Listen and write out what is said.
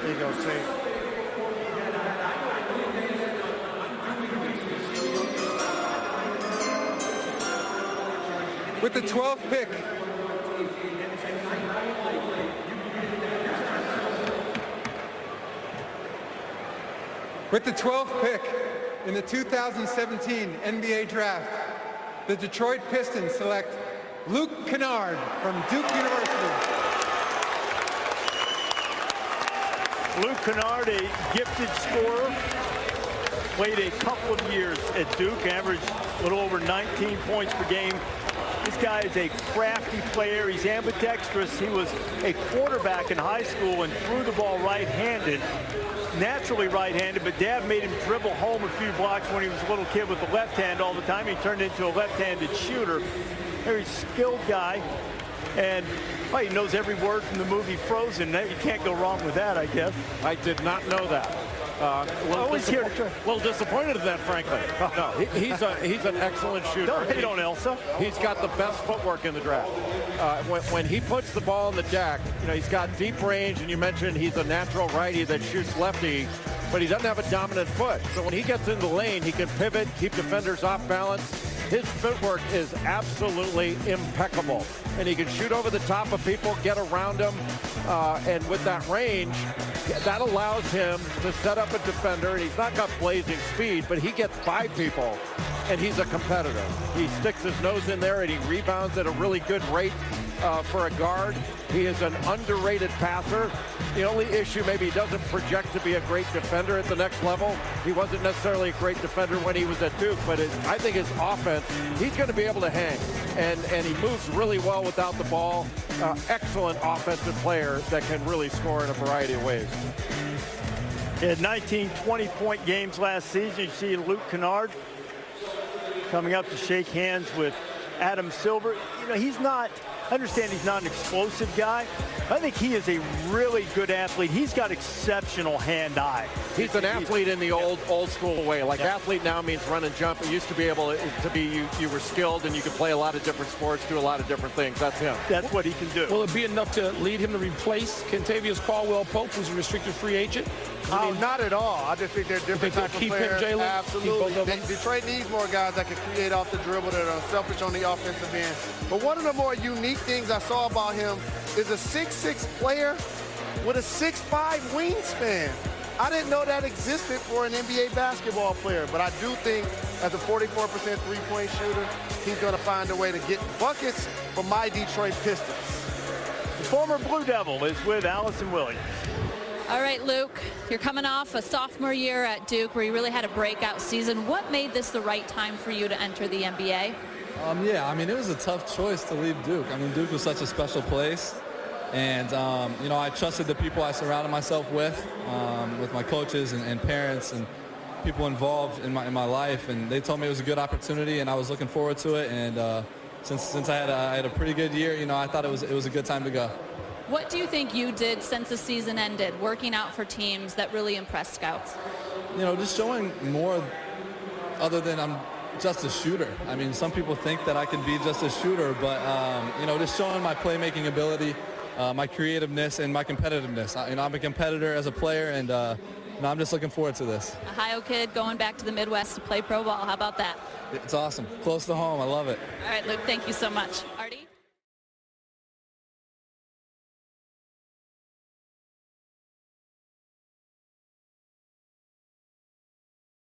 There you go, see. With the 12th pick, in the 2017 NBA Draft, the Detroit Pistons select Luke Kennard from Duke University. Luke Kennard, a gifted scorer, played a couple of years at Duke, averaged a little over 19 points per game. This guy is a crafty player. He's ambidextrous. He was a quarterback in high school and threw the ball right-handed, naturally right-handed, but Dad made him dribble home a few blocks when he was a little kid with the left hand all the time. He turned into a left-handed shooter. Very skilled guy, and well, he knows every word from the movie Frozen. You can't go wrong with that, I guess. I did not know that. Always here. A little disappointed in that, frankly. No, he's an excellent shooter. Don't hate on Elsa. He's got the best footwork in the draft. When he puts the ball in the jack, you know, he's got deep range, and you mentioned he's a natural righty that shoots lefty, but he doesn't have a dominant foot. So when he gets in the lane, he can pivot, keep defenders off balance. His footwork is absolutely impeccable, and he can shoot over the top of people, get around them, and with that range, that allows him to set up a defender, and he's not got blazing speed, but he gets by people, and he's a competitor. He sticks his nose in there, and he rebounds at a really good rate for a guard. He is an underrated passer. The only issue, maybe he doesn't project to be a great defender at the next level. He wasn't necessarily a great defender when he was at Duke, but I think his offense, he's going to be able to hang, and he moves really well without the ball. Excellent offensive player that can really score in a variety of ways. He had 19 20-point games last season. You see Luke Kennard coming up to shake hands with Adam Silver. You know, he's not, I understand he's not an explosive guy. I think he is a really good athlete. He's got exceptional hand-eye. He's an athlete in the old school way. Like, athlete now means run and jump. It used to be able to be you were skilled and you could play a lot of different sports, do a lot of different things. That's him. That's what he can do. Will it be enough to lead him to replace Kentavious Caldwell-Pope, who's a restricted free agent? Oh, not at all. I just think they're different types of players. Him, absolutely. Detroit needs more guys that can create off the dribble, that are selfish on the offensive end. But one of the more unique things I saw about him is a 6'6" player with a 6'5" wingspan. I didn't know that existed for an NBA basketball player, but I do think as a 44% three-point shooter, he's going to find a way to get buckets for my Detroit Pistons. The former Blue Devil is with Allison Williams. All right, Luke, you're coming off a sophomore year at Duke where you really had a breakout season. What made this the right time for you to enter the NBA? Yeah, I mean, it was a tough choice to leave Duke. I mean, Duke was such a special place. And, you know, I trusted the people I surrounded myself with my coaches and parents and people involved in my life. And they told me it was a good opportunity, and I was looking forward to it. And since I had a pretty good year, you know, I thought it was a good time to go. What do you think you did since the season ended, working out for teams, that really impressed scouts? You know, just showing more other than I'm just a shooter. I mean, some people think that I can be just a shooter, but, you know, just showing my playmaking ability, my creativeness, and my competitiveness. You know, I'm a competitor as a player, and you know, I'm just looking forward to this. A Ohio kid going back to the Midwest to play pro ball. How about that? It's awesome. Close to home. I love it. All right, Luke, thank you so much.